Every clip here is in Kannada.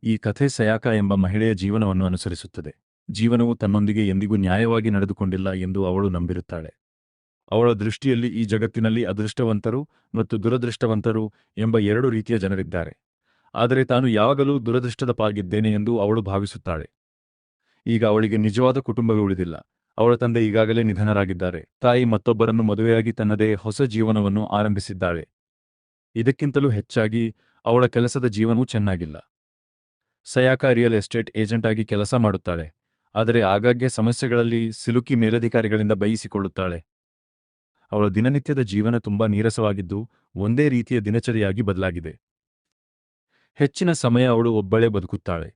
ಈ ಕಥೆ ಸಯಾಕ ಎಂಬ ಮಹಿಳೆಯ ಜೀವನವನ್ನು ಅನುಸರಿಸುತ್ತದೆ. ಜೀವನವು ತನ್ನೊಂದಿಗೆ ಎಂದಿಗೂ ನ್ಯಾಯವಾಗಿ ನಡೆದುಕೊಂಡಿಲ್ಲ ಎಂದು ಅವಳು ನಂಬಿರುತ್ತಾಳೆ. ಅವಳ ದೃಷ್ಟಿಯಲ್ಲಿ ಈ ಜಗತ್ತಿನಲ್ಲಿ ಅದೃಷ್ಟವಂತರು ಮತ್ತು ದುರದೃಷ್ಟವಂತರು ಎಂಬ ಎರಡು ರೀತಿಯ ಜನರಿದ್ದಾರೆ. ಆದರೆ ತಾನು ಯಾವಾಗಲೂ ದುರದೃಷ್ಟದ ಪಾಲ್ಗಿದ್ದೇನೆ ಎಂದು ಅವಳು ಭಾವಿಸುತ್ತಾಳೆ. ಈಗ ಅವಳಿಗೆ ನಿಜವಾದ ಕುಟುಂಬವೇ ಉಳಿದಿಲ್ಲ. ಅವಳ ತಂದೆ ಈಗಾಗಲೇ ನಿಧನರಾಗಿದ್ದಾರೆ. ತಾಯಿ ಮತ್ತೊಬ್ಬರನ್ನು ಮದುವೆಯಾಗಿ ತನ್ನದೇ ಹೊಸ ಜೀವನವನ್ನು ಆರಂಭಿಸಿದ್ದಾಳೆ. ಇದಕ್ಕಿಂತಲೂ ಹೆಚ್ಚಾಗಿ ಅವಳ ಕೆಲಸದ ಜೀವನವೂ ಚೆನ್ನಾಗಿಲ್ಲ. ಸಯಾಕ ರಿಯಲ್ ಎಸ್ಟೇಟ್ ಏಜೆಂಟ್ ಆಗಿ ಕೆಲಸ ಮಾಡುತ್ತಾಳೆ. ಆದರೆ ಆಗಾಗ್ಗೆ ಸಮಸ್ಯೆಗಳಲ್ಲಿ ಸಿಲುಕಿ ಮೇಲಧಿಕಾರಿಗಳಿಂದ ಬೈಸಿಕೊಳ್ಳುತ್ತಾಳೆ. ಅವಳ ದಿನನಿತ್ಯದ ಜೀವನ ತುಂಬಾ ನೀರಸವಾಗಿದ್ದು ಒಂದೇ ರೀತಿಯ ದಿನಚರಿಯಾಗಿ ಬದಲಾಗಿದೆ. ಹೆಚ್ಚಿನ ಸಮಯ ಅವಳು ಒಬ್ಬಳೇ ಬದುಕುತ್ತಾಳೆ.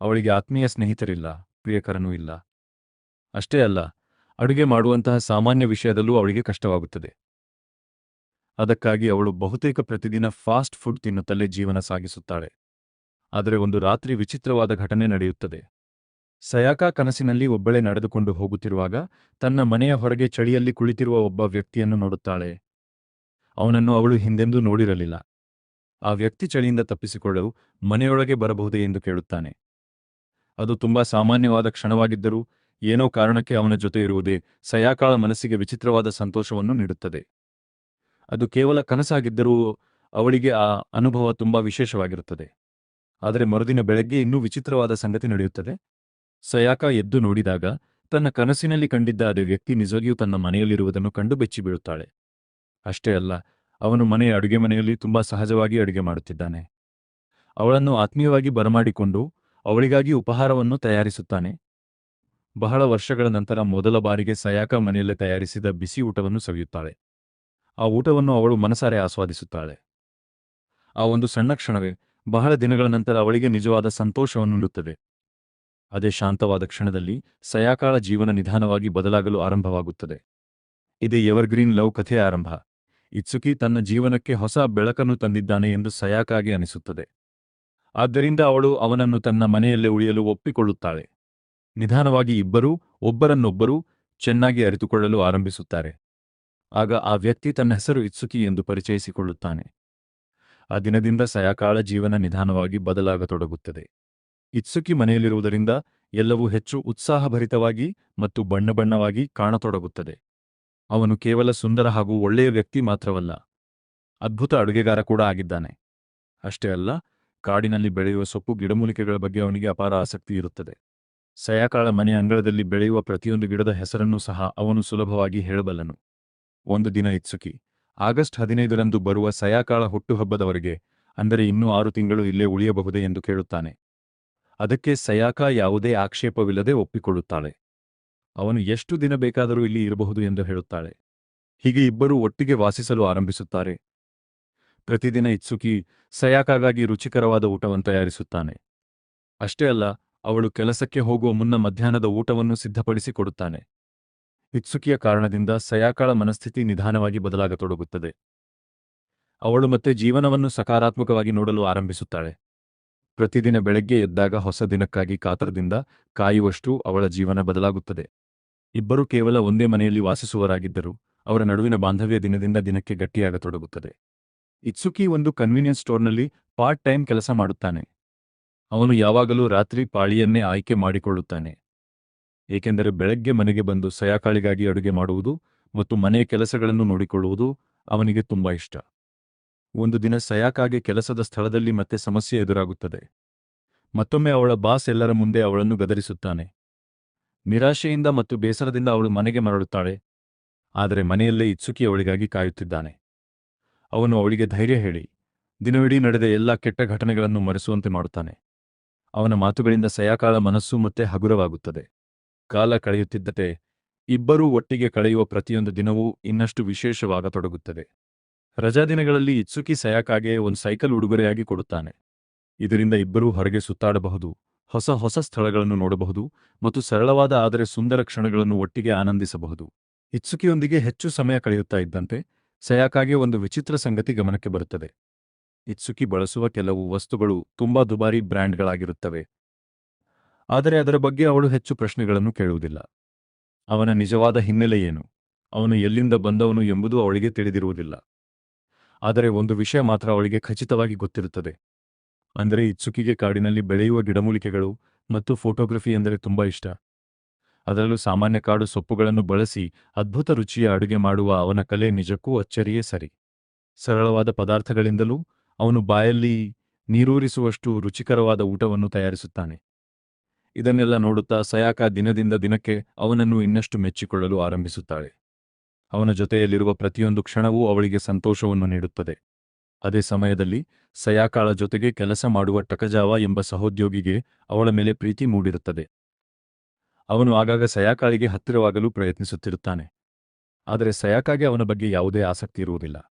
ಅವಳಿಗೆ ಆತ್ಮೀಯ ಸ್ನೇಹಿತರಿಲ್ಲ, ಪ್ರಿಯಕರನೂ ಇಲ್ಲ. ಅಷ್ಟೇ ಅಲ್ಲ, ಅಡುಗೆ ಮಾಡುವಂತಹ ಸಾಮಾನ್ಯ ವಿಷಯದಲ್ಲೂ ಅವಳಿಗೆ ಕಷ್ಟವಾಗುತ್ತದೆ. ಅದಕ್ಕಾಗಿ ಅವಳು ಬಹುತೇಕ ಪ್ರತಿದಿನ ಫಾಸ್ಟ್ ಫುಡ್ ತಿನ್ನುತ್ತಲೇ ಜೀವನ ಸಾಗಿಸುತ್ತಾಳೆ. ಆದರೆ ಒಂದು ರಾತ್ರಿ ವಿಚಿತ್ರವಾದ ಘಟನೆ ನಡೆಯುತ್ತದೆ. ಸಯಾಕ ಕನಸಿನಲ್ಲಿ ಒಬ್ಬಳೇ ನಡೆದುಕೊಂಡು ಹೋಗುತ್ತಿರುವಾಗ ತನ್ನ ಮನೆಯ ಹೊರಗೆ ಚಳಿಯಲ್ಲಿ ಕುಳಿತಿರುವ ಒಬ್ಬ ವ್ಯಕ್ತಿಯನ್ನು ನೋಡುತ್ತಾಳೆ. ಅವನನ್ನು ಅವಳು ಹಿಂದೆಂದೂ ನೋಡಿರಲಿಲ್ಲ. ಆ ವ್ಯಕ್ತಿ ಚಳಿಯಿಂದ ತಪ್ಪಿಸಿಕೊಳ್ಳಲು ಮನೆಯೊಳಗೆ ಬರಬಹುದೇ ಎಂದು ಕೇಳುತ್ತಾನೆ. ಅದು ತುಂಬಾ ಸಾಮಾನ್ಯವಾದ ಕ್ಷಣವಾಗಿದ್ದರೂ ಏನೋ ಕಾರಣಕ್ಕೆ ಅವನ ಜೊತೆ ಇರುವುದೇ ಸಯಾಕಾಳ ಮನಸ್ಸಿಗೆ ವಿಚಿತ್ರವಾದ ಸಂತೋಷವನ್ನು ನೀಡುತ್ತದೆ. ಅದು ಕೇವಲ ಕನಸಾಗಿದ್ದರೂ ಅವಳಿಗೆ ಆ ಅನುಭವ ತುಂಬಾ ವಿಶೇಷವಾಗಿರುತ್ತದೆ. ಆದರೆ ಮರುದಿನ ಬೆಳಗ್ಗೆ ಇನ್ನೂ ವಿಚಿತ್ರವಾದ ಸಂಗತಿ ನಡೆಯುತ್ತದೆ. ಸಯಾಕ ಎದ್ದು ನೋಡಿದಾಗ ತನ್ನ ಕನಸಿನಲ್ಲಿ ಕಂಡಿದ್ದ ಅದೇ ವ್ಯಕ್ತಿ ನಿಜವಾಗಿಯೂ ತನ್ನ ಮನೆಯಲ್ಲಿರುವುದನ್ನು ಕಂಡು ಬೆಚ್ಚಿಬೀಳುತ್ತಾಳೆ. ಅಷ್ಟೇ ಅಲ್ಲ, ಅವನು ಮನೆಯ ಅಡುಗೆ ಮನೆಯಲ್ಲಿ ತುಂಬಾ ಸಹಜವಾಗಿ ಅಡುಗೆ ಮಾಡುತ್ತಿದ್ದಾನೆ. ಅವಳನ್ನು ಆತ್ಮೀಯವಾಗಿ ಬರಮಾಡಿಕೊಂಡು ಅವಳಿಗಾಗಿ ಉಪಹಾರವನ್ನು ತಯಾರಿಸುತ್ತಾನೆ. ಬಹಳ ವರ್ಷಗಳ ನಂತರ ಮೊದಲ ಬಾರಿಗೆ ಸಯಾಕ ಮನೆಯಲ್ಲೇ ತಯಾರಿಸಿದ ಬಿಸಿ ಊಟವನ್ನು ಸವಿಯುತ್ತಾಳೆ. ಆ ಊಟವನ್ನು ಅವಳು ಮನಸಾರೆ ಆಸ್ವಾದಿಸುತ್ತಾಳೆ. ಆ ಒಂದು ಸಣ್ಣ ಕ್ಷಣವೇ ಬಹಳ ದಿನಗಳ ನಂತರ ಅವಳಿಗೆ ನಿಜವಾದ ಸಂತೋಷವನ್ನು ನೀಡುತ್ತದೆ. ಅದೇ ಶಾಂತವಾದ ಕ್ಷಣದಲ್ಲಿ ಸಯಾಕಾಳ ಜೀವನ ನಿಧಾನವಾಗಿ ಬದಲಾಗಲು ಆರಂಭವಾಗುತ್ತದೆ. ಇದೇ ಎವರ್ಗ್ರೀನ್ ಲವ್ ಕಥೆಯ ಆರಂಭ. ಇತ್ಸುಕಿ ತನ್ನ ಜೀವನಕ್ಕೆ ಹೊಸ ಬೆಳಕನ್ನು ತಂದಿದ್ದಾನೆ ಎಂದು ಸಯಾಕಾಗೆ ಅನಿಸುತ್ತದೆ. ಆದ್ದರಿಂದ ಅವಳು ಅವನನ್ನು ತನ್ನ ಮನೆಯಲ್ಲೇ ಉಳಿಯಲು ಒಪ್ಪಿಕೊಳ್ಳುತ್ತಾಳೆ. ನಿಧಾನವಾಗಿ ಇಬ್ಬರೂ ಒಬ್ಬರನ್ನೊಬ್ಬರು ಚೆನ್ನಾಗಿ ಅರಿತುಕೊಳ್ಳಲು ಆರಂಭಿಸುತ್ತಾರೆ. ಆಗ ಆ ವ್ಯಕ್ತಿ ತನ್ನ ಹೆಸರು ಇತ್ಸುಕಿ ಎಂದು ಪರಿಚಯಿಸಿಕೊಳ್ಳುತ್ತಾನೆ. ಆ ದಿನದಿಂದ ಸಯಾಕಾಳ ಜೀವನ ನಿಧಾನವಾಗಿ ಬದಲಾಗತೊಡಗುತ್ತದೆ. ಇತ್ಸುಕಿ ಮನೆಯಲ್ಲಿರುವುದರಿಂದ ಎಲ್ಲವೂ ಹೆಚ್ಚು ಉತ್ಸಾಹಭರಿತವಾಗಿ ಮತ್ತು ಬಣ್ಣವಾಗಿ ಕಾಣತೊಡಗುತ್ತದೆ. ಅವನು ಕೇವಲ ಸುಂದರ ಹಾಗೂ ಒಳ್ಳೆಯ ವ್ಯಕ್ತಿ ಮಾತ್ರವಲ್ಲ, ಅದ್ಭುತ ಅಡುಗೆಗಾರ ಕೂಡ ಆಗಿದ್ದಾನೆ. ಅಷ್ಟೇ ಅಲ್ಲ, ಕಾಡಿನಲ್ಲಿ ಬೆಳೆಯುವ ಸೊಪ್ಪು ಗಿಡಮೂಲಿಕೆಗಳ ಬಗ್ಗೆ ಅವನಿಗೆ ಅಪಾರ ಆಸಕ್ತಿ ಇರುತ್ತದೆ. ಸಯಾಕಾಳ ಮನೆಯ ಅಂಗಳದಲ್ಲಿ ಬೆಳೆಯುವ ಪ್ರತಿಯೊಂದು ಗಿಡದ ಹೆಸರನ್ನೂ ಸಹ ಅವನು ಸುಲಭವಾಗಿ ಹೇಳಬಲ್ಲನು. ಒಂದು ದಿನ ಇತ್ಸುಕಿ ಆಗಸ್ಟ್ 15ರಂದು ಬರುವ ಸಯಾಕಾಳ ಹುಟ್ಟುಹಬ್ಬದವರೆಗೆ, ಅಂದರೆ ಇನ್ನೂ 6 ತಿಂಗಳು ಇಲ್ಲೇ ಉಳಿಯಬಹುದೇ ಎಂದು ಕೇಳುತ್ತಾನೆ. ಅದಕ್ಕೆ ಸಯಾಕ ಯಾವುದೇ ಆಕ್ಷೇಪವಿಲ್ಲದೆ ಒಪ್ಪಿಕೊಳ್ಳುತ್ತಾಳೆ. ಅವನು ಎಷ್ಟು ದಿನ ಬೇಕಾದರೂ ಇಲ್ಲಿ ಇರಬಹುದು ಎಂದು ಹೇಳುತ್ತಾಳೆ. ಹೀಗೆ ಇಬ್ಬರೂ ಒಟ್ಟಿಗೆ ವಾಸಿಸಲು ಆರಂಭಿಸುತ್ತಾರೆ. ಪ್ರತಿದಿನ ಇತ್ಸುಕಿ ಸಯಾಕಾಗಾಗಿ ರುಚಿಕರವಾದ ಊಟವನ್ನು ತಯಾರಿಸುತ್ತಾನೆ. ಅಷ್ಟೇ ಅಲ್ಲ, ಅವಳು ಕೆಲಸಕ್ಕೆ ಹೋಗುವ ಮುನ್ನ ಮಧ್ಯಾಹ್ನದ ಊಟವನ್ನು ಸಿದ್ಧಪಡಿಸಿ ಕೊಡುತ್ತಾನೆ. ಇತ್ಸುಕಿಯ ಕಾರಣದಿಂದ ಸಯಾಕಾಳ ಮನಸ್ಥಿತಿ ನಿಧಾನವಾಗಿ ಬದಲಾಗತೊಡಗುತ್ತದೆ. ಅವಳು ಮತ್ತೆ ಜೀವನವನ್ನು ಸಕಾರಾತ್ಮಕವಾಗಿ ನೋಡಲು ಆರಂಭಿಸುತ್ತಾಳೆ. ಪ್ರತಿದಿನ ಬೆಳಗ್ಗೆ ಎದ್ದಾಗ ಹೊಸ ದಿನಕ್ಕಾಗಿ ಕಾತರದಿಂದ ಕಾಯುವಷ್ಟು ಅವಳ ಜೀವನ ಬದಲಾಗುತ್ತದೆ. ಇಬ್ಬರೂ ಕೇವಲ ಒಂದೇ ಮನೆಯಲ್ಲಿ ವಾಸಿಸುವರಾಗಿದ್ದರೂ ಅವರ ನಡುವಿನ ಬಾಂಧವ್ಯ ದಿನದಿಂದ ದಿನಕ್ಕೆ ಗಟ್ಟಿಯಾಗತೊಡಗುತ್ತದೆ. ಇತ್ಸುಕಿ ಒಂದು ಕನ್ವೀನಿಯನ್ಸ್ ಸ್ಟೋರ್ನಲ್ಲಿ ಪಾರ್ಟ್ ಟೈಮ್ ಕೆಲಸ ಮಾಡುತ್ತಾನೆ. ಅವನು ಯಾವಾಗಲೂ ರಾತ್ರಿ ಪಾಳಿಯನ್ನೇ ಆಯ್ಕೆ ಮಾಡಿಕೊಳ್ಳುತ್ತಾನೆ. ಏಕೆಂದರೆ ಬೆಳಗ್ಗೆ ಮನೆಗೆ ಬಂದು ಸಯಾಕಾಳಿಗಾಗಿ ಅಡುಗೆ ಮಾಡುವುದು ಮತ್ತು ಮನೆಯ ಕೆಲಸಗಳನ್ನು ನೋಡಿಕೊಳ್ಳುವುದು ಅವನಿಗೆ ತುಂಬಾ ಇಷ್ಟ. ಒಂದು ದಿನ ಸಯಾಕಾಗೆ ಕೆಲಸದ ಸ್ಥಳದಲ್ಲಿ ಮತ್ತೆ ಸಮಸ್ಯೆ ಎದುರಾಗುತ್ತದೆ. ಮತ್ತೊಮ್ಮೆ ಅವಳ ಬಾಸ್ ಎಲ್ಲರ ಮುಂದೆ ಅವಳನ್ನು ಗದರಿಸುತ್ತಾನೆ. ನಿರಾಶೆಯಿಂದ ಮತ್ತು ಬೇಸರದಿಂದ ಅವಳು ಮನೆಗೆ ಮರಳುತ್ತಾಳೆ. ಆದರೆ ಮನೆಯಲ್ಲೇ ಇತ್ಸುಕಿ ಅವಳಿಗಾಗಿ ಕಾಯುತ್ತಿದ್ದಾನೆ. ಅವನು ಅವಳಿಗೆ ಧೈರ್ಯ ಹೇಳಿ ದಿನವಿಡೀ ನಡೆದ ಎಲ್ಲ ಕೆಟ್ಟ ಘಟನೆಗಳನ್ನು ಮರೆಸುವಂತೆ ಮಾಡುತ್ತಾನೆ. ಅವನ ಮಾತುಗಳಿಂದ ಸಯಾಕಾಳ ಮನಸ್ಸು ಮತ್ತೆ ಹಗುರವಾಗುತ್ತದೆ. ಕಾಲ ಕಳೆಯುತ್ತಿದ್ದಂತೆ ಇಬ್ಬರೂ ಒಟ್ಟಿಗೆ ಕಳೆಯುವ ಪ್ರತಿಯೊಂದು ದಿನವೂ ಇನ್ನಷ್ಟು ವಿಶೇಷವಾಗತೊಡಗುತ್ತದೆ. ರಜಾದಿನಗಳಲ್ಲಿ ಇತ್ಸುಕಿ ಸಯಾಕಾಗೆ ಒಂದು ಸೈಕಲ್ ಉಡುಗೊರೆಯಾಗಿ ಕೊಡುತ್ತಾನೆ. ಇದರಿಂದ ಇಬ್ಬರೂ ಹೊರಗೆ ಸುತ್ತಾಡಬಹುದು, ಹೊಸ ಹೊಸ ಸ್ಥಳಗಳನ್ನು ನೋಡಬಹುದು ಮತ್ತು ಸರಳವಾದ ಆದರೆ ಸುಂದರ ಕ್ಷಣಗಳನ್ನು ಒಟ್ಟಿಗೆ ಆನಂದಿಸಬಹುದು. ಇತ್ಸುಕಿಯೊಂದಿಗೆ ಹೆಚ್ಚು ಸಮಯ ಕಳೆಯುತ್ತಾ ಇದ್ದಂತೆ ಸಯಾಕಾಗೆ ಒಂದು ವಿಚಿತ್ರ ಸಂಗತಿ ಗಮನಕ್ಕೆ ಬರುತ್ತದೆ. ಇತ್ಸುಕಿ ಬಳಸುವ ಕೆಲವು ವಸ್ತುಗಳು ತುಂಬಾ ದುಬಾರಿ ಬ್ರ್ಯಾಂಡ್ಗಳಾಗಿರುತ್ತವೆ. ಆದರೆ ಅದರ ಬಗ್ಗೆ ಅವಳು ಹೆಚ್ಚು ಪ್ರಶ್ನೆಗಳನ್ನು ಕೇಳುವುದಿಲ್ಲ. ಅವನ ನಿಜವಾದ ಹಿನ್ನೆಲೆ ಏನು, ಅವನು ಎಲ್ಲಿಂದ ಬಂದವನು ಎಂಬುದು ಅವಳಿಗೆ ತಿಳಿದಿರುವುದಿಲ್ಲ. ಆದರೆ ಒಂದು ವಿಷಯ ಮಾತ್ರ ಅವಳಿಗೆ ಖಚಿತವಾಗಿ ಗೊತ್ತಿರುತ್ತದೆ. ಅಂದರೆ ಇತ್ಸುಕಿಗೆ ಕಾಡಿನಲ್ಲಿ ಬೆಳೆಯುವ ಗಿಡಮೂಲಿಕೆಗಳು ಮತ್ತು ಫೋಟೋಗ್ರಫಿ ಎಂದರೆ ತುಂಬಾ ಇಷ್ಟ. ಅದರಲ್ಲೂ ಸಾಮಾನ್ಯ ಕಾಡು ಸೊಪ್ಪುಗಳನ್ನು ಬಳಸಿ ಅದ್ಭುತ ರುಚಿಯ ಅಡುಗೆ ಮಾಡುವ ಅವನ ಕಲೆ ನಿಜಕ್ಕೂ ಅಚ್ಚರಿಯೇ ಸರಿ. ಸರಳವಾದ ಪದಾರ್ಥಗಳಿಂದಲೂ ಅವನು ಬಾಯಲ್ಲಿ ನೀರೂರಿಸುವಷ್ಟು ರುಚಿಕರವಾದ ಊಟವನ್ನು ತಯಾರಿಸುತ್ತಾನೆ. ಇದನ್ನೆಲ್ಲ ನೋಡುತ್ತಾ ಸಯಾಕ ದಿನದಿಂದ ದಿನಕ್ಕೆ ಅವನನ್ನು ಇನ್ನಷ್ಟು ಮೆಚ್ಚಿಕೊಳ್ಳಲು ಆರಂಭಿಸುತ್ತಾಳೆ. ಅವನ ಜೊತೆಯಲ್ಲಿರುವ ಪ್ರತಿಯೊಂದು ಕ್ಷಣವೂ ಅವಳಿಗೆ ಸಂತೋಷವನ್ನು ನೀಡುತ್ತದೆ. ಅದೇ ಸಮಯದಲ್ಲಿ ಸಯಾಕಾಳ ಜೊತೆಗೆ ಕೆಲಸ ಮಾಡುವ ಟಕಜಾವ ಎಂಬ ಸಹೋದ್ಯೋಗಿಗೆ ಅವಳ ಮೇಲೆ ಪ್ರೀತಿ ಮೂಡಿರುತ್ತದೆ. ಅವನು ಆಗಾಗ ಸಯಾಕಾಳಿಗೆ ಹತ್ತಿರವಾಗಲು ಪ್ರಯತ್ನಿಸುತ್ತಿರುತ್ತಾನೆ. ಆದರೆ ಸಯಾಕಾಗೆ ಅವನ ಬಗ್ಗೆ ಯಾವುದೇ ಆಸಕ್ತಿ ಇರುವುದಿಲ್ಲ.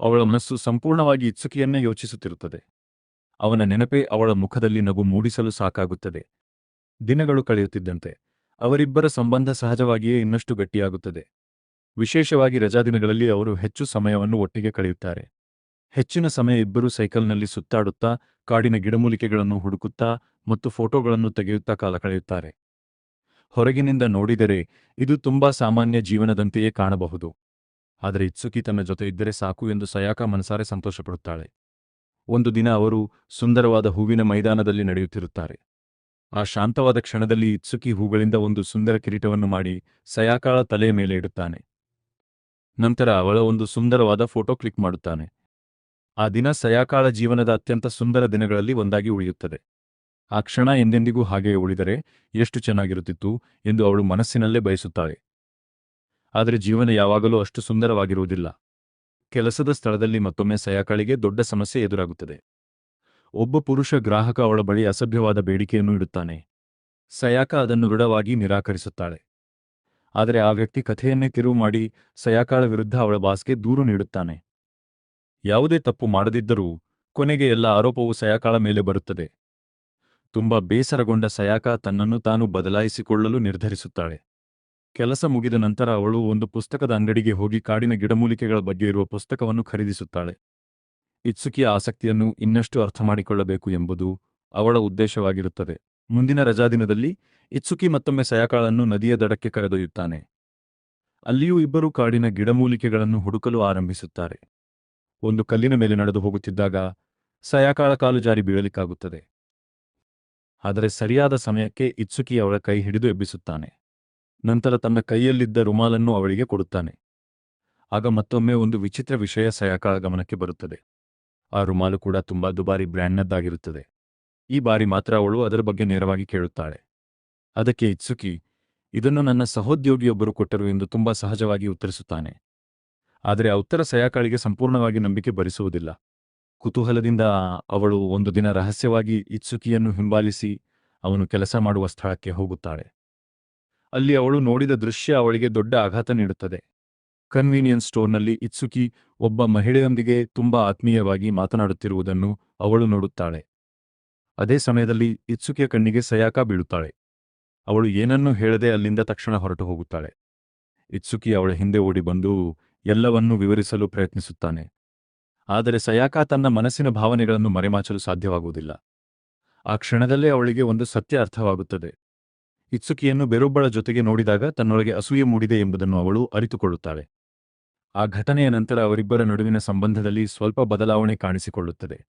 ಅವಳ ಮನಸ್ಸು ಸಂಪೂರ್ಣವಾಗಿ ಇತ್ಸುಕಿಯನ್ನೇ ಯೋಚಿಸುತ್ತಿರುತ್ತದೆ. ಅವನ ನೆನಪೇ ಅವಳ ಮುಖದಲ್ಲಿ ನಗು ಮೂಡಿಸಲು ಸಾಕಾಗುತ್ತದೆ. ದಿನಗಳು ಕಳೆಯುತ್ತಿದ್ದಂತೆ ಅವರಿಬ್ಬರ ಸಂಬಂಧ ಸಹಜವಾಗಿಯೇ ಇನ್ನಷ್ಟು ಗಟ್ಟಿಯಾಗುತ್ತದೆ. ವಿಶೇಷವಾಗಿ ರಜಾದಿನಗಳಲ್ಲಿ ಅವರು ಹೆಚ್ಚು ಸಮಯವನ್ನು ಒಟ್ಟಿಗೆ ಕಳೆಯುತ್ತಾರೆ. ಹೆಚ್ಚಿನ ಸಮಯ ಇಬ್ಬರೂ ಸೈಕಲ್ನಲ್ಲಿ ಸುತ್ತಾಡುತ್ತಾ, ಕಾಡಿನ ಗಿಡಮೂಲಿಕೆಗಳನ್ನು ಹುಡುಕುತ್ತಾ ಮತ್ತು ಫೋಟೋಗಳನ್ನು ತೆಗೆಯುತ್ತಾ ಕಾಲ ಕಳೆಯುತ್ತಾರೆ. ಹೊರಗಿನಿಂದ ನೋಡಿದರೆ ಇದು ತುಂಬಾ ಸಾಮಾನ್ಯ ಜೀವನದಂತೆಯೇ ಕಾಣಬಹುದು. ಆದರೆ ಇತ್ಸುಕಿ ತನ್ನ ಜೊತೆ ಇದ್ದರೆ ಸಾಕು ಎಂದು ಸಯಾಕ ಮನಸಾರೆ ಸಂತೋಷಪಡುತ್ತಾಳೆ. ಒಂದು ದಿನ ಅವರು ಸುಂದರವಾದ ಹೂವಿನ ಮೈದಾನದಲ್ಲಿ ನಡೆಯುತ್ತಿರುತ್ತಾರೆ. ಆ ಶಾಂತವಾದ ಕ್ಷಣದಲ್ಲಿ ಇತ್ಸುಕಿ ಹೂಗಳಿಂದ ಒಂದು ಸುಂದರ ಕಿರೀಟವನ್ನು ಮಾಡಿ ಸಯಾಕಾಳ ತಲೆಯ ಮೇಲೆ ಇಡುತ್ತಾನೆ. ನಂತರ ಅವಳ ಒಂದು ಸುಂದರವಾದ ಫೋಟೋ ಕ್ಲಿಕ್ ಮಾಡುತ್ತಾನೆ. ಆ ದಿನ ಸಯಾಕಾಳ ಜೀವನದ ಅತ್ಯಂತ ಸುಂದರ ದಿನಗಳಲ್ಲಿ ಒಂದಾಗಿ ಉಳಿಯುತ್ತದೆ. ಆ ಕ್ಷಣ ಎಂದೆಂದಿಗೂ ಹಾಗೆಯೇ ಉಳಿದರೆ ಎಷ್ಟು ಚೆನ್ನಾಗಿರುತ್ತಿತ್ತು ಎಂದು ಅವಳು ಮನಸ್ಸಿನಲ್ಲೇ ಬಯಸುತ್ತಾಳೆ. ಆದರೆ ಜೀವನ ಯಾವಾಗಲೂ ಅಷ್ಟು ಸುಂದರವಾಗಿರುವುದಿಲ್ಲ. ಕೆಲಸದ ಸ್ಥಳದಲ್ಲಿ ಮತ್ತೊಮ್ಮೆ ಸಯಾಕಾಳಿಗೆ ದೊಡ್ಡ ಸಮಸ್ಯೆ ಎದುರಾಗುತ್ತದೆ. ಒಬ್ಬ ಪುರುಷ ಗ್ರಾಹಕ ಅವಳ ಬಳಿ ಅಸಭ್ಯವಾದ ಬೇಡಿಕೆಯನ್ನು ಇಡುತ್ತಾನೆ. ಸಯಾಕ ಅದನ್ನು ದೃಢವಾಗಿ ನಿರಾಕರಿಸುತ್ತಾಳೆ. ಆದರೆ ಆ ವ್ಯಕ್ತಿ ಕಥೆಯನ್ನೇ ತಿರುವು ಮಾಡಿ ಸಯಾಕಾಳ ವಿರುದ್ಧ ಅವಳ ಬಾಸ್ಗೆ ದೂರು ನೀಡುತ್ತಾನೆ. ಯಾವುದೇ ತಪ್ಪು ಮಾಡದಿದ್ದರೂ ಕೊನೆಗೆ ಎಲ್ಲ ಆರೋಪವೂ ಸಯಾಕಾಳ ಮೇಲೆ ಬರುತ್ತದೆ. ತುಂಬಾ ಬೇಸರಗೊಂಡ ಸಯಾಕ ತನ್ನನ್ನು ತಾನು ಬದಲಾಯಿಸಿಕೊಳ್ಳಲು ನಿರ್ಧರಿಸುತ್ತಾಳೆ. ಕೆಲಸ ಮುಗಿದ ನಂತರ ಅವಳು ಒಂದು ಪುಸ್ತಕದ ಅಂಗಡಿಗೆ ಹೋಗಿ ಕಾಡಿನ ಗಿಡಮೂಲಿಕೆಗಳ ಬಗ್ಗೆ ಇರುವ ಪುಸ್ತಕವನ್ನು ಖರೀದಿಸುತ್ತಾಳೆ. ಇತ್ಸುಕಿಯ ಆಸಕ್ತಿಯನ್ನು ಇನ್ನಷ್ಟು ಅರ್ಥಮಾಡಿಕೊಳ್ಳಬೇಕು ಎಂಬುದು ಅವಳ ಉದ್ದೇಶವಾಗಿರುತ್ತದೆ. ಮುಂದಿನ ರಜಾದಿನದಲ್ಲಿ ಇತ್ಸುಕಿ ಮತ್ತೊಮ್ಮೆ ಸಯಾಕಾಳನ್ನು ನದಿಯ ದಡಕ್ಕೆ ಕರೆದೊಯ್ಯುತ್ತಾನೆ. ಅಲ್ಲಿಯೂ ಇಬ್ಬರು ಕಾಡಿನ ಗಿಡಮೂಲಿಕೆಗಳನ್ನು ಹುಡುಕಲು ಆರಂಭಿಸುತ್ತಾರೆ. ಒಂದು ಕಲ್ಲಿನ ಮೇಲೆ ನಡೆದು ಹೋಗುತ್ತಿದ್ದಾಗ ಸಯಾಕಾಳ ಕಾಲು ಜಾರಿ ಬೀಳಲಿಕ್ಕಾಗುತ್ತದೆ. ಆದರೆ ಸರಿಯಾದ ಸಮಯಕ್ಕೆ ಇತ್ಸುಕಿ ಅವಳ ಕೈ ಹಿಡಿದು ಎಬ್ಬಿಸುತ್ತಾನೆ. ನಂತರ ತನ್ನ ಕೈಯಲ್ಲಿದ್ದ ರುಮಾಲನ್ನು ಅವಳಿಗೆ ಕೊಡುತ್ತಾನೆ. ಆಗ ಮತ್ತೊಮ್ಮೆ ಒಂದು ವಿಚಿತ್ರ ವಿಷಯ ಸಯಾಕಾಳ ಗಮನಕ್ಕೆ ಬರುತ್ತದೆ. ಆ ರುಮಾಲು ಕೂಡ ತುಂಬಾ ದುಬಾರಿ ಬ್ರ್ಯಾಂಡ್ನದ್ದಾಗಿರುತ್ತದೆ. ಈ ಬಾರಿ ಮಾತ್ರ ಅವಳು ಅದರ ಬಗ್ಗೆ ನೇರವಾಗಿ ಕೇಳುತ್ತಾಳೆ. ಅದಕ್ಕೆ ಇತ್ಸುಕಿ, ಇದನ್ನು ನನ್ನ ಸಹೋದ್ಯೋಗಿಯೊಬ್ಬರು ಕೊಟ್ಟರು ಎಂದು ತುಂಬಾ ಸಹಜವಾಗಿ ಉತ್ತರಿಸುತ್ತಾನೆ. ಆದರೆ ಆ ಉತ್ತರ ಸಯಾಕಾಳಿಗೆ ಸಂಪೂರ್ಣವಾಗಿ ನಂಬಿಕೆ ಬರಿಸುವುದಿಲ್ಲ. ಕುತೂಹಲದಿಂದ ಅವಳು ಒಂದು ದಿನ ರಹಸ್ಯವಾಗಿ ಇತ್ಸುಕಿಯನ್ನು ಹಿಂಬಾಲಿಸಿ ಅವನು ಕೆಲಸ ಮಾಡುವ ಸ್ಥಳಕ್ಕೆ ಹೋಗುತ್ತಾಳೆ. ಅಲ್ಲಿ ಅವಳು ನೋಡಿದ ದೃಶ್ಯ ಅವಳಿಗೆ ದೊಡ್ಡ ಆಘಾತ ನೀಡುತ್ತದೆ. ಕನ್ವೀನಿಯನ್ಸ್ ಸ್ಟೋರ್ನಲ್ಲಿ ಇತ್ಸುಕಿ ಒಬ್ಬ ಮಹಿಳೆಯೊಂದಿಗೆ ತುಂಬಾ ಆತ್ಮೀಯವಾಗಿ ಮಾತನಾಡುತ್ತಿರುವುದನ್ನು ಅವಳು ನೋಡುತ್ತಾಳೆ. ಅದೇ ಸಮಯದಲ್ಲಿ ಇತ್ಸುಕಿಯ ಕಣ್ಣಿಗೆ ಸಯಾಕ ಬೀಳುತ್ತಾಳೆ. ಅವಳು ಏನನ್ನೂ ಹೇಳದೆ ಅಲ್ಲಿಂದ ತಕ್ಷಣ ಹೊರಟು ಹೋಗುತ್ತಾಳೆ. ಇತ್ಸುಕಿ ಅವಳ ಹಿಂದೆ ಓಡಿ ಬಂದು ಎಲ್ಲವನ್ನೂ ವಿವರಿಸಲು ಪ್ರಯತ್ನಿಸುತ್ತಾನೆ. ಆದರೆ ಸಯಾಕ ತನ್ನ ಮನಸ್ಸಿನ ಭಾವನೆಗಳನ್ನು ಮರೆಮಾಚಲು ಸಾಧ್ಯವಾಗುವುದಿಲ್ಲ. ಆ ಕ್ಷಣದಲ್ಲೇ ಅವಳಿಗೆ ಒಂದು ಸತ್ಯ ಅರ್ಥವಾಗುತ್ತದೆ. ಇತ್ಸುಕಿಯನ್ನು ಬೇರೊಬ್ಬಳ ಜೊತೆಗೆ ನೋಡಿದಾಗ ತನ್ನೊಳಗೆ ಅಸೂಯೆ ಮೂಡಿದೆ ಎಂಬುದನ್ನು ಅವಳು ಅರಿತುಕೊಳ್ಳುತ್ತಾಳೆ. ಆ ಘಟನೆಯ ನಂತರ ಅವರಿಬ್ಬರ ನಡುವಿನ ಸಂಬಂಧದಲ್ಲಿ ಸ್ವಲ್ಪ ಬದಲಾವಣೆ ಕಾಣಿಸಿಕೊಳ್ಳುತ್ತದೆ.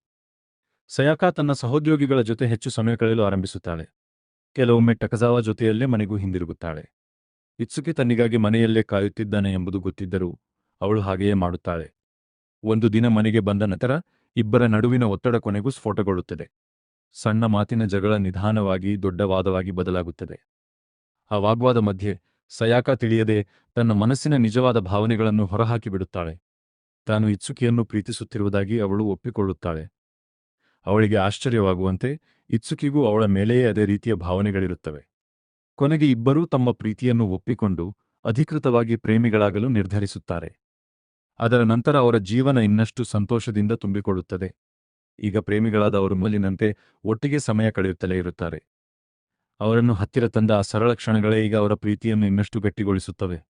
ಸಯಾಕ ತನ್ನ ಸಹೋದ್ಯೋಗಿಗಳ ಜೊತೆ ಹೆಚ್ಚು ಸಮಯ ಕಳೆಯಲು ಆರಂಭಿಸುತ್ತಾಳೆ. ಕೆಲವೊಮ್ಮೆ ಟಕಜಾವ ಜೊತೆಯಲ್ಲೇ ಮನೆಗೂ ಹಿಂದಿರುಗುತ್ತಾಳೆ. ಇತ್ಸುಕಿ ತನ್ನಿಗಾಗಿ ಮನೆಯಲ್ಲೇ ಕಾಯುತ್ತಿದ್ದಾನೆ ಎಂಬುದು ಗೊತ್ತಿದ್ದರೂ ಅವಳು ಹಾಗೆಯೇ ಮಾಡುತ್ತಾಳೆ. ಒಂದು ದಿನ ಮನೆಗೆ ಬಂದ ನಂತರ ಇಬ್ಬರ ನಡುವಿನ ಒತ್ತಡ ಕೊನೆಗೂ ಸ್ಫೋಟಗೊಳ್ಳುತ್ತದೆ. ಸಣ್ಣ ಮಾತಿನ ಜಗಳ ನಿಧಾನವಾಗಿ ದೊಡ್ಡ ವಾದವಾಗಿ ಬದಲಾಗುತ್ತದೆ. ಆ ವಾಗ್ವಾದ ಮಧ್ಯೆ ಸಯಾಕ ತಿಳಿಯದೆ ತನ್ನ ಮನಸ್ಸಿನ ನಿಜವಾದ ಭಾವನೆಗಳನ್ನು ಹೊರಹಾಕಿಬಿಡುತ್ತಾಳೆ. ತಾನು ಇತ್ಸುಕಿಯನ್ನು ಪ್ರೀತಿಸುತ್ತಿರುವುದಾಗಿ ಅವಳು ಒಪ್ಪಿಕೊಳ್ಳುತ್ತಾಳೆ. ಅವಳಿಗೆ ಆಶ್ಚರ್ಯವಾಗುವಂತೆ ಇತ್ಸುಕಿಗೂ ಅವಳ ಮೇಲೆಯೇ ಅದೇ ರೀತಿಯ ಭಾವನೆಗಳಿರುತ್ತವೆ. ಕೊನೆಗೆ ಇಬ್ಬರೂ ತಮ್ಮ ಪ್ರೀತಿಯನ್ನು ಒಪ್ಪಿಕೊಂಡು ಅಧಿಕೃತವಾಗಿ ಪ್ರೇಮಿಗಳಾಗಲು ನಿರ್ಧರಿಸುತ್ತಾರೆ. ಅದರ ನಂತರ ಅವರ ಜೀವನ ಇನ್ನಷ್ಟು ಸಂತೋಷದಿಂದ ತುಂಬಿಕೊಳ್ಳುತ್ತದೆ. ಈಗ ಪ್ರೇಮಿಗಳಾದ ಅವರು ಮೊದಲಿನಂತೆ ಒಟ್ಟಿಗೆ ಸಮಯ ಕಳೆಯುತ್ತಲೇ ಇರುತ್ತಾರೆ. ಅವರನ್ನು ಹತ್ತಿರ ತಂದ ಆ ಸರಳ ಕ್ಷಣಗಳೇ ಈಗ ಅವರ ಪ್ರೀತಿಯನ್ನು ಇನ್ನಷ್ಟು ಗಟ್ಟಿಗೊಳಿಸುತ್ತವೆ.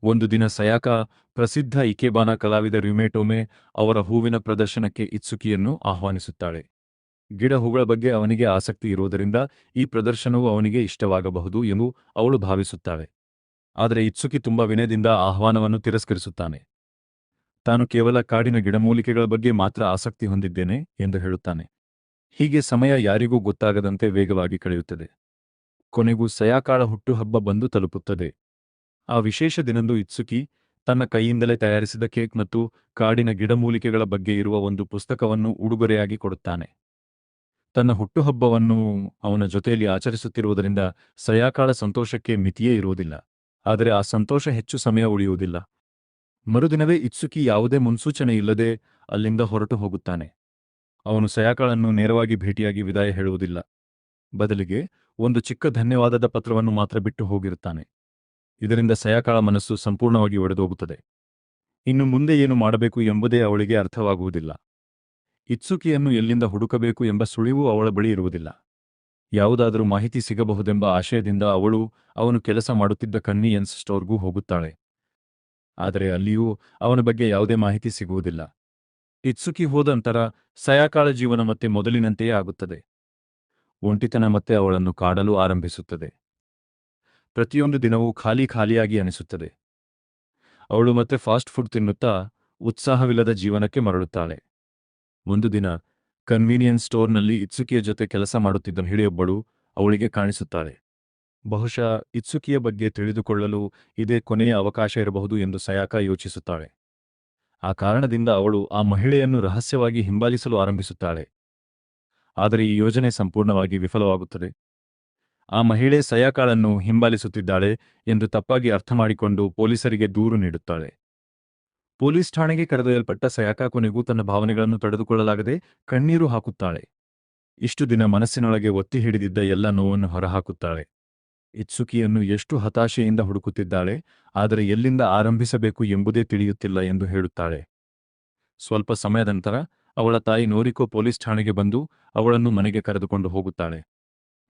ಒಂದು ದಿನ ಸಯಾಕ ಪ್ರಸಿದ್ಧ ಇಕೆಬಾನ ಕಲಾವಿದ ರ್ಯುಮೆಟೊಮೆ ಅವರ ಹೂವಿನ ಪ್ರದರ್ಶನಕ್ಕೆ ಇತ್ಸುಕಿಯನ್ನು ಆಹ್ವಾನಿಸುತ್ತಾಳೆ. ಗಿಡ ಹೂಗಳ ಬಗ್ಗೆ ಅವನಿಗೆ ಆಸಕ್ತಿ ಇರುವುದರಿಂದ ಈ ಪ್ರದರ್ಶನವು ಅವನಿಗೆ ಇಷ್ಟವಾಗಬಹುದು ಎಂದು ಅವಳು ಭಾವಿಸುತ್ತಾಳೆ. ಆದರೆ ಇತ್ಸುಕಿ ತುಂಬಾ ವಿನಯದಿಂದ ಆಹ್ವಾನವನ್ನು ತಿರಸ್ಕರಿಸುತ್ತಾನೆ. ತಾನು ಕೇವಲ ಕಾಡಿನ ಗಿಡಮೂಲಿಕೆಗಳ ಬಗ್ಗೆ ಮಾತ್ರ ಆಸಕ್ತಿ ಹೊಂದಿದ್ದೇನೆ ಎಂದು ಹೇಳುತ್ತಾನೆ. ಹೀಗೆ ಸಮಯ ಯಾರಿಗೂ ಗೊತ್ತಾಗದಂತೆ ವೇಗವಾಗಿ ಕಳೆಯುತ್ತದೆ. ಕೊನೆಗೂ ಸಯಾಕಾಳ ಹುಟ್ಟುಹಬ್ಬ ಬಂದು ತಲುಪುತ್ತದೆ. ಆ ವಿಶೇಷ ದಿನಂದು ಇತ್ಸುಕಿ ತನ್ನ ಕೈಯಿಂದಲೇ ತಯಾರಿಸಿದ ಕೇಕ್ ಮತ್ತು ಕಾಡಿನ ಗಿಡಮೂಲಿಕೆಗಳ ಬಗ್ಗೆ ಇರುವ ಒಂದು ಪುಸ್ತಕವನ್ನು ಉಡುಗೊರೆಯಾಗಿ ಕೊಡುತ್ತಾನೆ. ತನ್ನ ಹುಟ್ಟುಹಬ್ಬವನ್ನು ಅವನ ಜೊತೆಯಲ್ಲಿ ಆಚರಿಸುತ್ತಿರುವುದರಿಂದ ಸಯಾಕಾಳ ಸಂತೋಷಕ್ಕೆ ಮಿತಿಯೇ ಇರುವುದಿಲ್ಲ. ಆದರೆ ಆ ಸಂತೋಷ ಹೆಚ್ಚು ಸಮಯ ಉಳಿಯುವುದಿಲ್ಲ. ಮರುದಿನವೇ ಇತ್ಸುಕಿ ಯಾವುದೇ ಮುನ್ಸೂಚನೆ ಇಲ್ಲದೆ ಅಲ್ಲಿಂದ ಹೊರಟು ಹೋಗುತ್ತಾನೆ. ಅವನು ಸಯಾಕಾಳನ್ನು ನೇರವಾಗಿ ಭೇಟಿಯಾಗಿ ವಿದಾಯ ಹೇಳುವುದಿಲ್ಲ. ಬದಲಿಗೆ ಒಂದು ಚಿಕ್ಕ ಧನ್ಯವಾದದ ಪತ್ರವನ್ನು ಮಾತ್ರ ಬಿಟ್ಟು ಹೋಗಿರುತ್ತಾನೆ. ಇದರಿಂದ ಸಯಾಕಾಳ ಮನಸ್ಸು ಸಂಪೂರ್ಣವಾಗಿ ಒಡೆದೋಗುತ್ತದೆ. ಇನ್ನು ಮುಂದೆ ಏನು ಮಾಡಬೇಕು ಎಂಬುದೇ ಅವಳಿಗೆ ಅರ್ಥವಾಗುವುದಿಲ್ಲ. ಇತ್ಸುಕಿಯನ್ನು ಎಲ್ಲಿಂದ ಹುಡುಕಬೇಕು ಎಂಬ ಸುಳಿವು ಅವಳ ಬಳಿ ಇರುವುದಿಲ್ಲ. ಯಾವುದಾದರೂ ಮಾಹಿತಿ ಸಿಗಬಹುದೆಂಬ ಆಶಯದಿಂದ ಅವಳು ಅವನು ಕೆಲಸ ಮಾಡುತ್ತಿದ್ದ ಕನ್ವೀನಿಯನ್ಸ್ ಸ್ಟೋರ್ಗೂ ಹೋಗುತ್ತಾಳೆ. ಆದರೆ ಅಲ್ಲಿಯೂ ಅವನ ಬಗ್ಗೆ ಯಾವುದೇ ಮಾಹಿತಿ ಸಿಗುವುದಿಲ್ಲ. ಇತ್ಸುಕಿ ಹೋದ ನಂತರ ಸಯಾಕಾಳ ಜೀವನ ಮತ್ತೆ ಮೊದಲಿನಂತೆಯೇ ಆಗುತ್ತದೆ. ಒಂಟಿತನ ಮತ್ತೆ ಅವಳನ್ನು ಕಾಡಲು ಆರಂಭಿಸುತ್ತದೆ. ಪ್ರತಿಯೊಂದು ದಿನವೂ ಖಾಲಿಯಾಗಿ ಅನಿಸುತ್ತದೆ. ಅವಳು ಮತ್ತೆ ಫಾಸ್ಟ್ ಫುಡ್ ತಿನ್ನುತ್ತಾ ಉತ್ಸಾಹವಿಲ್ಲದ ಜೀವನಕ್ಕೆ ಮರಳುತ್ತಾಳೆ. ಒಂದು ದಿನ ಕನ್ವೀನಿಯನ್ಸ್ ಸ್ಟೋರ್ನಲ್ಲಿ ಇತ್ಸುಕಿಯ ಜೊತೆ ಕೆಲಸ ಮಾಡುತ್ತಿದ್ದ ಮಹಿಳೆಯೊಬ್ಬಳು ಅವಳಿಗೆ ಕಾಣಿಸುತ್ತಾಳೆ. ಬಹುಶಃ ಇತ್ಸುಕಿಯ ಬಗ್ಗೆ ತಿಳಿದುಕೊಳ್ಳಲು ಇದೇ ಕೊನೆಯ ಅವಕಾಶ ಇರಬಹುದು ಎಂದು ಸಯಾಕಾ ಯೋಚಿಸುತ್ತಾಳೆ. ಆ ಕಾರಣದಿಂದ ಅವಳು ಆ ಮಹಿಳೆಯನ್ನು ರಹಸ್ಯವಾಗಿ ಹಿಂಬಾಲಿಸಲು ಆರಂಭಿಸುತ್ತಾಳೆ. ಆದರೆ ಈ ಯೋಜನೆ ಸಂಪೂರ್ಣವಾಗಿ ವಿಫಲವಾಗುತ್ತದೆ. ಆ ಮಹಿಳೆ ಸಯಾಕಾಳನ್ನು ಹಿಂಬಾಲಿಸುತ್ತಿದ್ದಾಳೆ ಎಂದು ತಪ್ಪಾಗಿ ಅರ್ಥಮಾಡಿಕೊಂಡು ಪೊಲೀಸರಿಗೆ ದೂರು ನೀಡುತ್ತಾಳೆ. ಪೊಲೀಸ್ ಠಾಣೆಗೆ ಕರೆದೊಯ್ಯಲ್ಪಟ್ಟ ಸಯಾಕಾ ಕೊನೆಗೂ ತನ್ನ ಭಾವನೆಗಳನ್ನು ತಡೆದುಕೊಳ್ಳಲಾಗದೆ ಕಣ್ಣೀರು ಹಾಕುತ್ತಾಳೆ. ಇಷ್ಟು ದಿನ ಮನಸ್ಸಿನೊಳಗೆ ಒತ್ತಿ ಹಿಡಿದಿದ್ದ ಎಲ್ಲ ನೋವನ್ನು ಹೊರಹಾಕುತ್ತಾಳೆ. ಇತ್ಸುಕಿಯನ್ನು ಎಷ್ಟು ಹತಾಶೆಯಿಂದ ಹುಡುಕುತ್ತಿದ್ದಾಳೆ, ಆದರೆ ಎಲ್ಲಿಂದ ಆರಂಭಿಸಬೇಕು ಎಂಬುದೇ ತಿಳಿಯುತ್ತಿಲ್ಲ ಎಂದು ಹೇಳುತ್ತಾಳೆ. ಸ್ವಲ್ಪ ಸಮಯದ ನಂತರ ಅವಳ ತಾಯಿ ನೋರಿಕೋ ಪೊಲೀಸ್ ಠಾಣೆಗೆ ಬಂದು ಅವಳನ್ನು ಮನೆಗೆ ಕರೆದುಕೊಂಡು ಹೋಗುತ್ತಾಳೆ.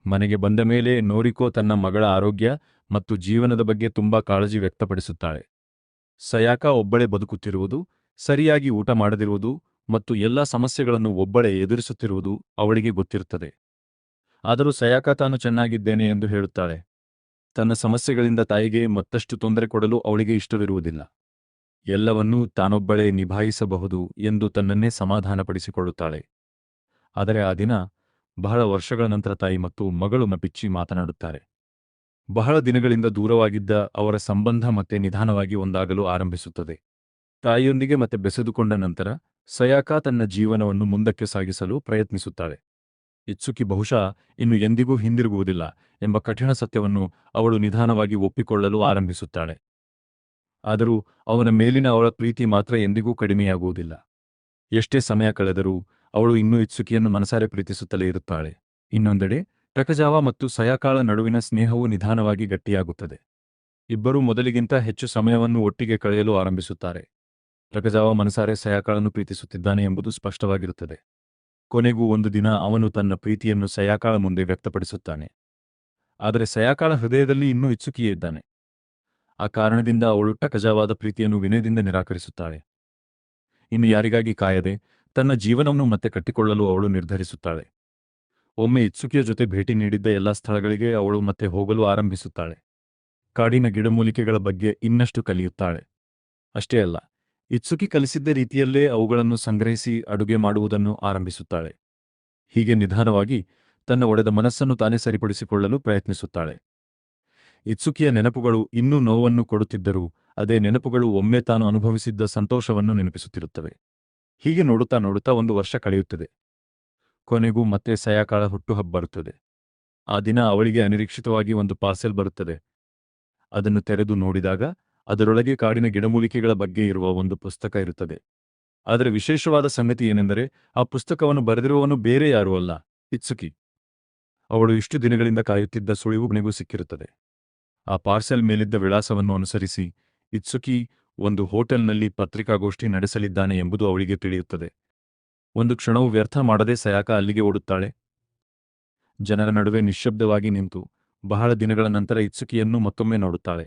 ಮನೆಗೆ ಬಂದ ಮೇಲೆ ನೋರಿಕೋ ತನ್ನ ಮಗಳ ಆರೋಗ್ಯ ಮತ್ತು ಜೀವನದ ಬಗ್ಗೆ ತುಂಬಾ ಕಾಳಜಿ ವ್ಯಕ್ತಪಡಿಸುತ್ತಾಳೆ. ಸಯಾಕಾ ಒಬ್ಬಳೇ ಬದುಕುತ್ತಿರುವುದು, ಸರಿಯಾಗಿ ಊಟ ಮಾಡದಿರುವುದು ಮತ್ತು ಎಲ್ಲಾ ಸಮಸ್ಯೆಗಳನ್ನು ಒಬ್ಬಳೇ ಎದುರಿಸುತ್ತಿರುವುದು ಅವಳಿಗೆ ಗೊತ್ತಿರುತ್ತದೆ. ಆದರೂ ಸಯಾಕಾ ತಾನು ಚೆನ್ನಾಗಿದ್ದೇನೆ ಎಂದು ಹೇಳುತ್ತಾಳೆ. ತನ್ನ ಸಮಸ್ಯೆಗಳಿಂದ ತಾಯಿಗೆ ಮತ್ತಷ್ಟು ತೊಂದರೆ ಕೊಡಲು ಅವಳಿಗೆ ಇಷ್ಟವಿರುವುದಿಲ್ಲ. ಎಲ್ಲವನ್ನೂ ತಾನೊಬ್ಬಳೇ ನಿಭಾಯಿಸಬಹುದು ಎಂದು ತನ್ನನ್ನೇ ಸಮಾಧಾನಪಡಿಸಿಕೊಳ್ಳುತ್ತಾಳೆ. ಆದರೆ ಆ ದಿನ ಬಹಳ ವರ್ಷಗಳ ನಂತರ ತಾಯಿ ಮತ್ತು ಮಗಳು ಬಿಚ್ಚಿ ಮಾತನಾಡುತ್ತಾರೆ. ಬಹಳ ದಿನಗಳಿಂದ ದೂರವಾಗಿದ್ದ ಅವರ ಸಂಬಂಧ ಮತ್ತೆ ನಿಧಾನವಾಗಿ ಒಂದಾಗಲು ಆರಂಭಿಸುತ್ತದೆ. ತಾಯಿಯೊಂದಿಗೆ ಮತ್ತೆ ಬೆಸೆದುಕೊಂಡ ನಂತರ ಸಯಾಕಾ ತನ್ನ ಜೀವನವನ್ನು ಮುಂದಕ್ಕೆ ಸಾಗಿಸಲು ಪ್ರಯತ್ನಿಸುತ್ತಾಳೆ. ಇತ್ಸುಕಿ ಬಹುಶಃ ಇನ್ನು ಎಂದಿಗೂ ಹಿಂದಿರುಗುವುದಿಲ್ಲ ಎಂಬ ಕಠಿಣ ಸತ್ಯವನ್ನು ಅವಳು ನಿಧಾನವಾಗಿ ಒಪ್ಪಿಕೊಳ್ಳಲು ಆರಂಭಿಸುತ್ತಾಳೆ. ಆದರೂ ಅವನ ಮೇಲಿನ ಅವಳ ಪ್ರೀತಿ ಮಾತ್ರ ಎಂದಿಗೂ ಕಡಿಮೆಯಾಗುವುದಿಲ್ಲ. ಎಷ್ಟೇ ಸಮಯ ಕಳೆದರೂ ಅವಳು ಇನ್ನೂ ಇತ್ಸುಕಿಯನ್ನು ಮನಸಾರೆ ಪ್ರೀತಿಸುತ್ತಲೇ ಇರುತ್ತಾಳೆ. ಇನ್ನೊಂದೆಡೆ ಟಕಜಾವ ಮತ್ತು ಸಯಾಕಾಳ ನಡುವಿನ ಸ್ನೇಹವು ನಿಧಾನವಾಗಿ ಗಟ್ಟಿಯಾಗುತ್ತದೆ. ಇಬ್ಬರೂ ಮೊದಲಿಗಿಂತ ಹೆಚ್ಚು ಸಮಯವನ್ನು ಒಟ್ಟಿಗೆ ಕಳೆಯಲು ಆರಂಭಿಸುತ್ತಾರೆ. ಟಕಜಾವ ಮನಸಾರೆ ಸಯಾಕಾಳನ್ನು ಪ್ರೀತಿಸುತ್ತಿದ್ದಾನೆ ಎಂಬುದು ಸ್ಪಷ್ಟವಾಗಿರುತ್ತದೆ. ಕೊನೆಗೂ ಒಂದು ದಿನ ಅವನು ತನ್ನ ಪ್ರೀತಿಯನ್ನು ಸಯಾಕಾಳ ಮುಂದೆ ವ್ಯಕ್ತಪಡಿಸುತ್ತಾನೆ. ಆದರೆ ಸಯಾಕಾಳ ಹೃದಯದಲ್ಲಿ ಇನ್ನೂ ಇತ್ಸುಕಿಯೇ ಇದ್ದಾನೆ. ಆ ಕಾರಣದಿಂದ ಅವಳು ಟಕಜಾವಾದ ಪ್ರೀತಿಯನ್ನು ವಿನಯದಿಂದ ನಿರಾಕರಿಸುತ್ತಾಳೆ. ಇನ್ನು ಯಾರಿಗಾಗಿ ಕಾಯದೆ ತನ್ನ ಜೀವನವನ್ನು ಮತ್ತೆ ಕಟ್ಟಿಕೊಳ್ಳಲು ಅವಳು ನಿರ್ಧರಿಸುತ್ತಾಳೆ. ಒಮ್ಮೆ ಇತ್ಸುಕಿಯ ಜೊತೆ ಭೇಟಿ ನೀಡಿದ್ದ ಎಲ್ಲ ಸ್ಥಳಗಳಿಗೆ ಅವಳು ಮತ್ತೆ ಹೋಗಲು ಆರಂಭಿಸುತ್ತಾಳೆ. ಕಾಡಿನ ಗಿಡಮೂಲಿಕೆಗಳ ಬಗ್ಗೆ ಇನ್ನಷ್ಟು ಕಲಿಯುತ್ತಾಳೆ. ಅಷ್ಟೇ ಅಲ್ಲ, ಇತ್ಸುಕಿ ಕಲಿಸಿದ್ದ ರೀತಿಯಲ್ಲೇ ಅವುಗಳನ್ನು ಸಂಗ್ರಹಿಸಿ ಅಡುಗೆ ಮಾಡುವುದನ್ನು ಆರಂಭಿಸುತ್ತಾಳೆ. ಹೀಗೆ ನಿಧಾನವಾಗಿ ತನ್ನ ಒಡೆದ ಮನಸ್ಸನ್ನು ತಾನೇ ಸರಿಪಡಿಸಿಕೊಳ್ಳಲು ಪ್ರಯತ್ನಿಸುತ್ತಾಳೆ. ಇತ್ಸುಕಿಯ ನೆನಪುಗಳು ಇನ್ನೂ ನೋವನ್ನು ಕೊಡುತ್ತಿದ್ದರೂ ಅದೇ ನೆನಪುಗಳು ಒಮ್ಮೆ ತಾನು ಅನುಭವಿಸಿದ್ದ ಸಂತೋಷವನ್ನು ನೆನಪಿಸುತ್ತಿರುತ್ತವೆ. ಹೀಗೆ ನೋಡುತ್ತಾ ನೋಡುತ್ತಾ ಒಂದು ವರ್ಷ ಕಳೆಯುತ್ತದೆ. ಕೊನೆಗೂ ಮತ್ತೆ ಸಯಾಕಾಳ ಹುಟ್ಟುಹಬ್ಬ ಬರುತ್ತದೆ. ಆ ದಿನ ಅವಳಿಗೆ ಅನಿರೀಕ್ಷಿತವಾಗಿ ಒಂದು ಪಾರ್ಸೆಲ್ ಬರುತ್ತದೆ. ಅದನ್ನು ತೆರೆದು ನೋಡಿದಾಗ ಅದರೊಳಗೆ ಕಾಡಿನ ಗಿಡಮೂಲಿಕೆಗಳ ಬಗ್ಗೆ ಇರುವ ಒಂದು ಪುಸ್ತಕ ಇರುತ್ತದೆ. ಆದರೆ ವಿಶೇಷವಾದ ಸಂಗತಿ ಏನೆಂದರೆ ಆ ಪುಸ್ತಕವನ್ನು ಬರೆದಿರುವವನು ಬೇರೆ ಯಾರೂ ಅಲ್ಲ, ಇತ್ಸುಕಿ. ಅವಳು ಇಷ್ಟು ದಿನಗಳಿಂದ ಕಾಯುತ್ತಿದ್ದ ಸುಳಿವು ಕೊನೆಗೂ ಸಿಕ್ಕಿರುತ್ತದೆ. ಆ ಪಾರ್ಸೆಲ್ ಮೇಲಿದ್ದ ವಿಳಾಸವನ್ನು ಅನುಸರಿಸಿ ಇತ್ಸುಕಿ ಒಂದು ಹೋಟೆಲ್ನಲ್ಲಿ ಪತ್ರಿಕಾಗೋಷ್ಠಿ ನಡೆಸಲಿದ್ದಾನೆ ಎಂಬುದು ಅವಳಿಗೆ ತಿಳಿಯುತ್ತದೆ. ಒಂದು ಕ್ಷಣವೂ ವ್ಯರ್ಥ ಮಾಡದೆ ಸಯಾಕಾ ಅಲ್ಲಿಗೆ ಓಡುತ್ತಾಳೆ. ಜನರ ನಡುವೆ ನಿಶ್ಶಬ್ದವಾಗಿ ನಿಂತು ಬಹಳ ದಿನಗಳ ನಂತರ ಇತ್ಸುಕಿಯನ್ನು ಮತ್ತೊಮ್ಮೆ ನೋಡುತ್ತಾಳೆ.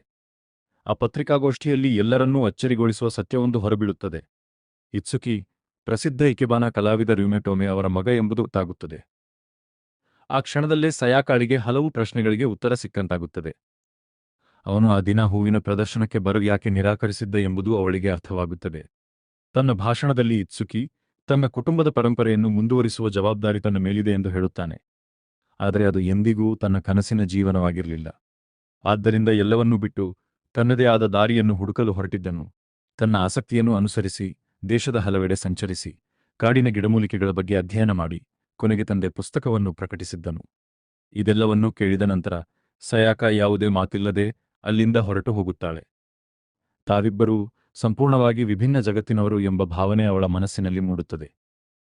ಆ ಪತ್ರಿಕಾಗೋಷ್ಠಿಯಲ್ಲಿ ಎಲ್ಲರನ್ನೂ ಅಚ್ಚರಿಗೊಳಿಸುವ ಸತ್ಯವೊಂದು ಹೊರಬೀಳುತ್ತದೆ. ಇತ್ಸುಕಿ ಪ್ರಸಿದ್ಧ ಇಕೆಬಾನ ಕಲಾವಿದ ರ್ಯುಮೆಟೊಮೆ ಅವರ ಮಗ ಎಂಬುದು ಗೊತ್ತಾಗುತ್ತದೆ. ಆ ಕ್ಷಣದಲ್ಲೇ ಸಯಾಕಾಳಿಗೆ ಹಲವು ಪ್ರಶ್ನೆಗಳಿಗೆ ಉತ್ತರ ಸಿಕ್ಕಂತಾಗುತ್ತದೆ. ಅವನು ಆ ದಿನ ಹೂವಿನ ಪ್ರದರ್ಶನಕ್ಕೆ ಬರಲು ಯಾಕೆ ನಿರಾಕರಿಸಿದ್ದ ಎಂಬುದು ಅವಳಿಗೆ ಅರ್ಥವಾಗುತ್ತದೆ. ತನ್ನ ಭಾಷಣದಲ್ಲಿ ಇತ್ಸುಕಿ ತನ್ನ ಕುಟುಂಬದ ಪರಂಪರೆಯನ್ನು ಮುಂದುವರಿಸುವ ಜವಾಬ್ದಾರಿ ತನ್ನ ಮೇಲಿದೆ ಎಂದು ಹೇಳುತ್ತಾನೆ. ಆದರೆ ಅದು ಎಂದಿಗೂ ತನ್ನ ಕನಸಿನ ಜೀವನವಾಗಿರಲಿಲ್ಲ. ಆದ್ದರಿಂದ ಎಲ್ಲವನ್ನೂ ಬಿಟ್ಟು ತನ್ನದೇ ಆದ ದಾರಿಯನ್ನು ಹುಡುಕಲು ಹೊರಟಿದ್ದನು. ತನ್ನ ಆಸಕ್ತಿಯನ್ನು ಅನುಸರಿಸಿ ದೇಶದ ಹಲವೆಡೆ ಸಂಚರಿಸಿ ಕಾಡಿನ ಗಿಡಮೂಲಿಕೆಗಳ ಬಗ್ಗೆ ಅಧ್ಯಯನ ಮಾಡಿ ಕೊನೆಗೆ ತಂದೆ ಪುಸ್ತಕವನ್ನು ಪ್ರಕಟಿಸಿದ್ದನು. ಇದೆಲ್ಲವನ್ನೂ ಕೇಳಿದ ನಂತರ ಸಯಾಕ ಯಾವುದೇ ಮಾತಿಲ್ಲದೆ ಅಲ್ಲಿಂದ ಹೊರಟು ಹೋಗುತ್ತಾಳೆ. ತಾವಿಬ್ಬರೂ ಸಂಪೂರ್ಣವಾಗಿ ವಿಭಿನ್ನ ಜಗತ್ತಿನವರು ಎಂಬ ಭಾವನೆ ಅವಳ ಮನಸ್ಸಿನಲ್ಲಿ ಮೂಡುತ್ತದೆ.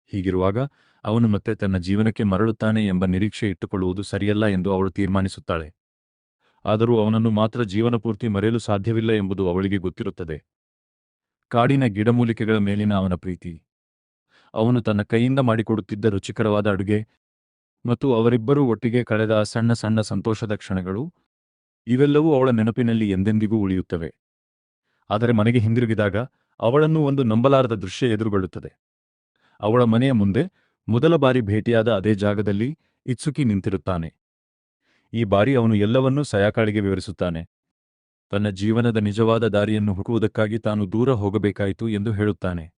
ಹೀಗಿರುವಾಗ ಅವನು ಮತ್ತೆ ತನ್ನ ಜೀವನಕ್ಕೆ ಮರಳುತ್ತಾನೆ ಎಂಬ ನಿರೀಕ್ಷೆ ಇಟ್ಟುಕೊಳ್ಳುವುದು ಸರಿಯಲ್ಲ ಎಂದು ಅವಳು ತೀರ್ಮಾನಿಸುತ್ತಾಳೆ. ಆದರೂ ಅವನನ್ನು ಮಾತ್ರ ಜೀವನಪೂರ್ತಿ ಮರೆಯಲು ಸಾಧ್ಯವಿಲ್ಲ ಎಂಬುದು ಅವಳಿಗೆ ಗೊತ್ತಿರುತ್ತದೆ. ಕಾಡಿನ ಗಿಡಮೂಲಿಕೆಗಳ ಮೇಲಿನ ಅವನ ಪ್ರೀತಿ, ಅವನು ತನ್ನ ಕೈಯಿಂದ ಮಾಡಿಕೊಡುತ್ತಿದ್ದ ರುಚಿಕರವಾದ ಅಡುಗೆ ಮತ್ತು ಅವರಿಬ್ಬರೂ ಒಟ್ಟಿಗೆ ಕಳೆದ ಸಣ್ಣ ಸಣ್ಣ ಸಂತೋಷದ ಕ್ಷಣಗಳು, ಇವೆಲ್ಲವೂ ಅವಳ ನೆನಪಿನಲ್ಲಿ ಎಂದೆಂದಿಗೂ ಉಳಿಯುತ್ತವೆ. ಆದರೆ ಮನೆಗೆ ಹಿಂದಿರುಗಿದಾಗ ಅವಳನ್ನು ಒಂದು ನಂಬಲಾರದ ದೃಶ್ಯ ಎದುರುಗೊಳ್ಳುತ್ತದೆ. ಅವಳ ಮನೆಯ ಮುಂದೆ ಮೊದಲ ಬಾರಿ ಭೇಟಿಯಾದ ಅದೇ ಜಾಗದಲ್ಲಿ ಇತ್ಸುಕಿ ನಿಂತಿರುತ್ತಾನೆ. ಈ ಬಾರಿ ಅವನು ಎಲ್ಲವನ್ನೂ ಸಯಾಕಾಳಿಗೆ ವಿವರಿಸುತ್ತಾನೆ. ತನ್ನ ಜೀವನದ ನಿಜವಾದ ದಾರಿಯನ್ನು ಹುಡುಕುವುದಕ್ಕಾಗಿ ತಾನು ದೂರ ಹೋಗಬೇಕಾಯಿತು ಎಂದು ಹೇಳುತ್ತಾನೆ.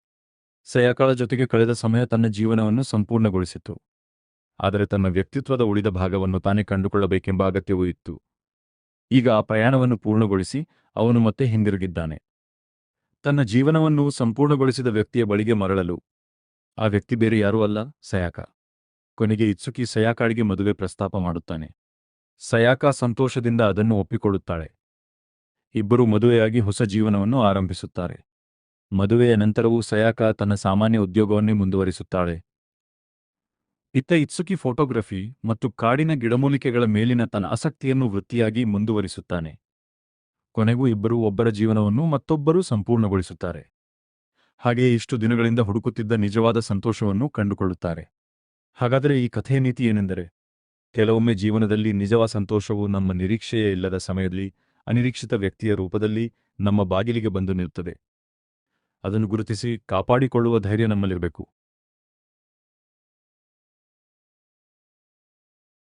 ಸಯಾಕಾಳ ಜೊತೆಗೆ ಕಳೆದ ಸಮಯ ತನ್ನ ಜೀವನವನ್ನು ಸಂಪೂರ್ಣಗೊಳಿಸಿತು. ಆದರೆ ತನ್ನ ವ್ಯಕ್ತಿತ್ವದ ಉಳಿದ ಭಾಗವನ್ನು ತಾನೇ ಕಂಡುಕೊಳ್ಳಬೇಕೆಂಬ ಅಗತ್ಯವೂ ಇತ್ತು. ಈಗ ಆ ಪ್ರಯಾಣವನ್ನು ಪೂರ್ಣಗೊಳಿಸಿ ಅವನು ಮತ್ತೆ ಹಿಂದಿರುಗಿದ್ದಾನೆ. ತನ್ನ ಜೀವನವನ್ನು ಸಂಪೂರ್ಣಗೊಳಿಸಿದ ವ್ಯಕ್ತಿಯ ಬಳಿಗೆ ಮರಳಲು. ಆ ವ್ಯಕ್ತಿ ಬೇರೆ ಯಾರೂ ಅಲ್ಲ, ಸಯಾಕ. ಕೊನೆಗೆ ಇತ್ಸುಕಿ ಸಯಾಕಾಳಿಗೆ ಮದುವೆ ಪ್ರಸ್ತಾಪ ಮಾಡುತ್ತಾನೆ. ಸಯಾಕ ಸಂತೋಷದಿಂದ ಅದನ್ನು ಒಪ್ಪಿಕೊಳ್ಳುತ್ತಾಳೆ. ಇಬ್ಬರೂ ಮದುವೆಯಾಗಿ ಹೊಸ ಜೀವನವನ್ನು ಆರಂಭಿಸುತ್ತಾರೆ. ಮದುವೆಯ ನಂತರವೂ ಸಯಾಕ ತನ್ನ ಸಾಮಾನ್ಯ ಉದ್ಯೋಗವನ್ನೇ ಮುಂದುವರಿಸುತ್ತಾಳೆ. ಇತ್ತ ಇತ್ಸುಕಿ ಫೋಟೋಗ್ರಫಿ ಮತ್ತು ಕಾಡಿನ ಗಿಡಮೂಲಿಕೆಗಳ ಮೇಲಿನ ತನ್ನ ಆಸಕ್ತಿಯನ್ನು ವೃತ್ತಿಯಾಗಿ ಮುಂದುವರಿಸುತ್ತಾನೆ. ಕೊನೆಗೂ ಇಬ್ಬರೂ ಒಬ್ಬರ ಜೀವನವನ್ನು ಮತ್ತೊಬ್ಬರೂ ಸಂಪೂರ್ಣಗೊಳಿಸುತ್ತಾರೆ. ಹಾಗೆಯೇ ಇಷ್ಟು ದಿನಗಳಿಂದ ಹುಡುಕುತ್ತಿದ್ದ ನಿಜವಾದ ಸಂತೋಷವನ್ನು ಕಂಡುಕೊಳ್ಳುತ್ತಾರೆ. ಹಾಗಾದರೆ ಈ ಕಥೆಯ ನೀತಿ ಏನೆಂದರೆ, ಕೆಲವೊಮ್ಮೆ ಜೀವನದಲ್ಲಿ ನಿಜವಾದ ಸಂತೋಷವು ನಮ್ಮ ನಿರೀಕ್ಷೆಯೇ ಇಲ್ಲದ ಸಮಯದಲ್ಲಿ ಅನಿರೀಕ್ಷಿತ ವ್ಯಕ್ತಿಯ ರೂಪದಲ್ಲಿ ನಮ್ಮ ಬಾಗಿಲಿಗೆ ಬಂದು ನಿಲ್ಲುತ್ತದೆ. ಅದನ್ನು ಗುರುತಿಸಿ ಕಾಪಾಡಿಕೊಳ್ಳುವ ಧೈರ್ಯ ನಮ್ಮಲ್ಲಿರಬೇಕು.